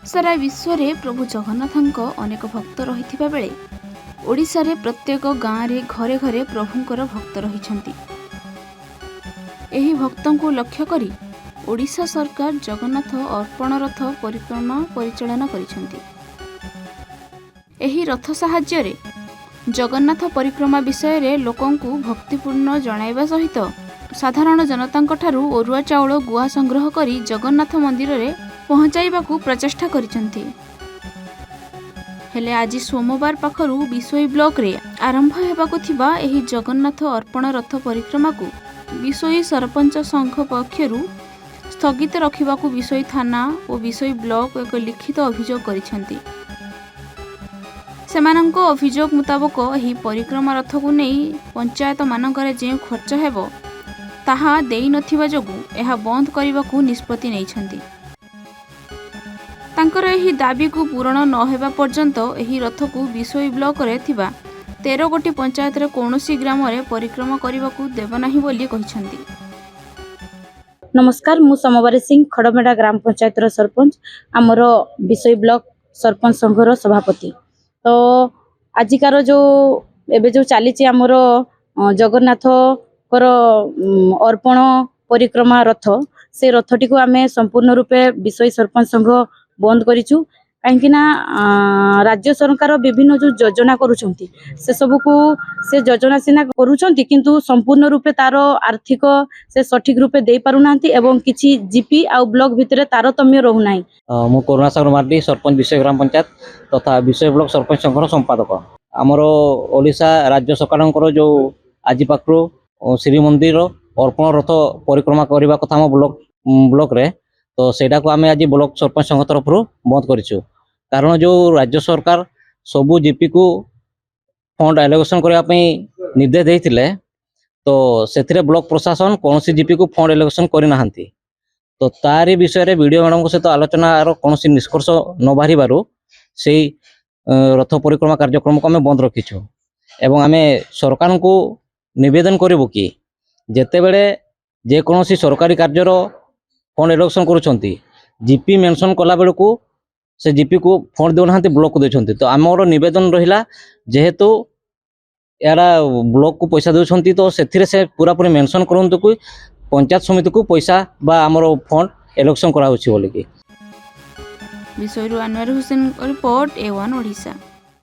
सारा विश्व रे प्रभु जगन्नाथ अनेक भक्त रही बेले ओडिशा रे प्रत्येक गाँव रे घरे घरे प्रभुंकर भक्त रही। एही भक्तों को लक्ष्य करी ओडिशा सरकार जगन्नाथ अर्पण रथ परिक्रमा परिचालन करिसेंती। एही रथ साहाय्य रे जगन्नाथ परिक्रमा विषय रे लोकों को भक्तिपूर्ण जणाइबा सहित साधारण जनतांक ठारू ओरुआ चाउल गुआ संग्रह करी जगन्नाथ मंदिर रे पहुंचाइबाकू प्रचेष्टा करिसेंती। हेले आज सोमवार पाखरु बिसोई ब्लॉक रे आरंभ हेबाकू थिबा एही जगन्नाथ अर्पण रथ परिक्रमा को बिसोई सरपंच संघ पक्षरु स्थगित रखिबाकू बिसोई थाना और बिसोई ब्लॉक एक लिखित अभियोग करिसेंती। सेमानंको अभियोग मुताबक एही परिक्रमा रथ को नहीं पंचायत मानकरे जे खर्च हेबो ताहा देई नथिबा जोगु एहा बंद करिबाकू निष्पत्ति नैछंती। तांकर एही दाबी को पूरण न हेबा पर्यंत एही रथ को बिसोई ब्लॉक रे थिबा 13 गोटी पंचायत रे कोनोसी ग्राम रे परिक्रमा करिबाकू देब नाही बोली कहिसंती। नमस्कार, मु समवारी सिंह खड़मेडा ग्राम पंचायत सरपंच आमर बिसोई ब्लॉक सरपंच संघर सभापति। तो आजिकार जो एबे जो चली आमर जगन्नाथ कर अर्पण परिक्रमा रथ से रथटी को आमे संपूर्ण रूपे बिसोई सरपंच संघ बंद करिछु। कहीं राज्य सरकार विभिन्न जो योजना करुछंती से सब को से योजना सिना करुछंती किंतु संपूर्ण रूपे तार आर्थिक से सठिक रूपे दे पारुनांती एवं किछि जीपी आ ब्लॉक भितरे तारतम्य रहु नाही। मु करुणासागर मार्डी सरपंच विषय ग्राम पंचायत तथा विषय ब्लॉक सरपंच संघर संपादक। आमर ओडिशा राज्य सरकार जो आज पाखु श्रीमंदिर अर्पण रथ परिक्रमा करने कथा आम ब्लॉक रे तो सेटा को आम आज ब्लॉक सरपंच संघ तरफ बंद करिछु। कारण जो राज्य सरकार सबू जीपी को फंड एलोकेशन करने निर्देश देते तो से ब्लॉक प्रशासन कौन जीपी को फंड एलोकेशन करना तो तारी विषय रे वीडियो मैडम सहित आलोचनार कौन निष्कर्ष न बाहर से रथ परिक्रमा कार्यक्रम को आम बंद रखीचु। एवं आम सरकार को निवेदन करूँ कि जेते बेले जेकोसी सरकारी कार्यर फंड एलोकेशन करुँच जीपी मेंशन कला बेलू को से जीपी को फंड देना ब्लॉक को देते तो आमर निवेदन रहा जेहेतु यारा ब्लॉक को पैसा दे तो से पूरा पूरी मेंशन करंतु कि पंचायत समिति को पैसा बा आमर फंड एलोकेशन करा होछि बोली कि। विषय अनवर हुसैन रिपोर्ट A1 ओडिशा।